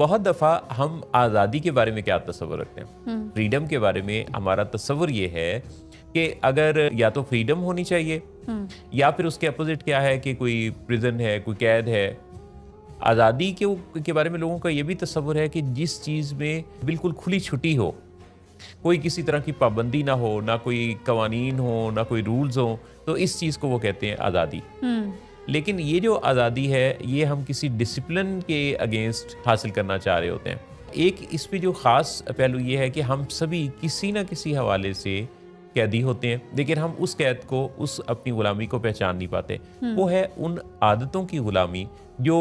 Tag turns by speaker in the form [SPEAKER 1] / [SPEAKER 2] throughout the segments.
[SPEAKER 1] बहुत दफ़ा हम आज़ादी के बारे में क्या तस्वर रखते हैं, फ्रीडम के बारे में हमारा तस्वर ये है कि अगर या तो फ्रीडम होनी चाहिए या फिर उसके अपोजिट क्या है कि कोई प्रिजन है, कोई कैद है। आज़ादी के बारे में लोगों का ये भी तस्वर है कि जिस चीज़ में बिल्कुल खुली छुट्टी हो, कोई किसी तरह की पाबंदी ना हो, ना कोई कवानीन हो, ना कोई रूल्स हो, तो इस चीज़ को वो कहते हैं आज़ादी। लेकिन ये जो आज़ादी है ये हम किसी डिसिप्लिन के अगेंस्ट हासिल करना चाह रहे होते हैं। एक इस पे जो ख़ास पहलू ये है कि हम सभी किसी न किसी हवाले से कैदी होते हैं, लेकिन हम उस कैद को, उस अपनी ग़ुलामी को पहचान नहीं पाते। वो है उन आदतों की ग़ुलामी जो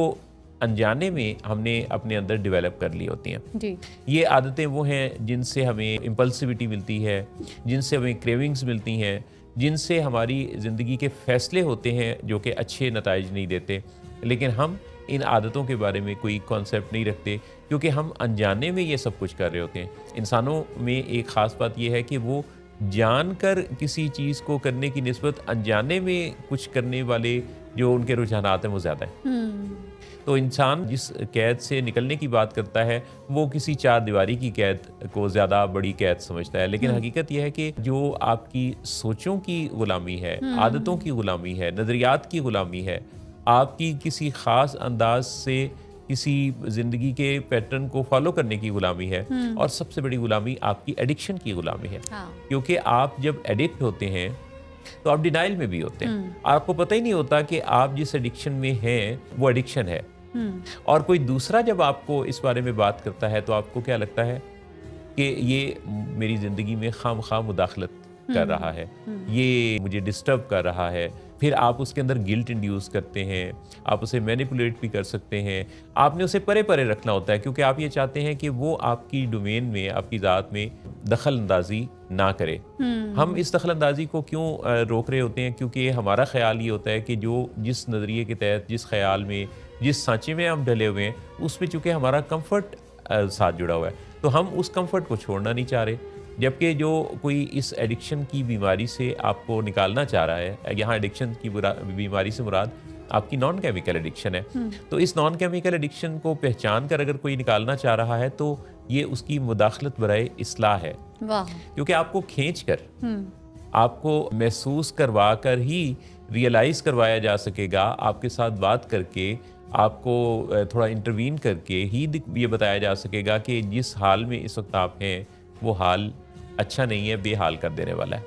[SPEAKER 1] अनजाने में हमने अपने अंदर डेवलप कर ली होती हैं जी। ये आदतें वो हैं जिनसे हमें इम्पल्सिविटी मिलती है, जिनसे हमें क्रेविंग्स मिलती हैं, जिनसे हमारी ज़िंदगी के फ़ैसले होते हैं जो कि अच्छे नताइज नहीं देते। लेकिन हम इन आदतों के बारे में कोई कॉन्सेप्ट नहीं रखते क्योंकि हम अनजाने में ये सब कुछ कर रहे होते हैं। इंसानों में एक ख़ास बात यह है कि वो जानकर किसी चीज़ को करने की निस्बत अनजाने में कुछ करने वाले जो उनके रुझानात हैं वो ज़्यादा है। तो इंसान जिस कैद से निकलने की बात करता है वो किसी चार दीवारी की कैद को ज़्यादा बड़ी कैद समझता है, लेकिन हकीकत यह है कि जो आपकी सोचों की ग़ुलामी है, आदतों की ग़ुलामी है, नज़रियात की ग़ुलामी है, आपकी किसी ख़ास अंदाज से किसी ज़िंदगी के पैटर्न को फॉलो करने की ग़ुलामी है, और सबसे बड़ी ग़ुलामी आपकी एडिक्शन की ग़ुलामी है। क्योंकि आप जब एडिक्ट होते हैं तो आप डिनाइल में भी होते हैं, आपको पता ही नहीं होता कि आप जिस एडिक्शन में हैं वो एडिक्शन है। और कोई दूसरा जब आपको इस बारे में बात करता है तो आपको क्या लगता है कि ये मेरी ज़िंदगी में खामखा मुदाखलत कर रहा है, ये मुझे डिस्टर्ब कर रहा है। फिर आप उसके अंदर गिल्ट इंड्यूस करते हैं, आप उसे मैनिपुलेट भी कर सकते हैं। आपने उसे परे परे रखना होता है क्योंकि आप ये चाहते हैं कि वो आपकी डोमेन में, आपकी ज़ात में दखल अंदाजी ना करे। हम इस दखल अंदाजी को क्यों रोक रहे होते हैं? क्योंकि हमारा ख्याल ये होता है कि जो जिस नज़रिए के तहत, जिस ख्याल में, जिस सांचे में हम ढले हुए हैं उसमें चूँकि हमारा कंफर्ट साथ जुड़ा हुआ है तो हम उस कंफर्ट को छोड़ना नहीं चाह रहे। जबकि जो कोई इस एडिक्शन की बीमारी से आपको निकालना चाह रहा है, यहाँ एडिक्शन की बीमारी से मुराद आपकी नॉन केमिकल एडिक्शन है। तो इस नॉन केमिकल एडिक्शन को पहचान कर अगर कोई निकालना चाह रहा है तो ये उसकी मुदाखलत बराए इस्लाह है। क्योंकि आपको खींच कर, आपको महसूस करवा कर ही रियलाइज़ करवाया जा सकेगा, आपके साथ बात करके, आपको थोड़ा इंटरवीन करके ही ये बताया जा सकेगा कि जिस हाल में इस वक्त आप हैं वो हाल अच्छा नहीं है, बेहाल कर देने वाला है।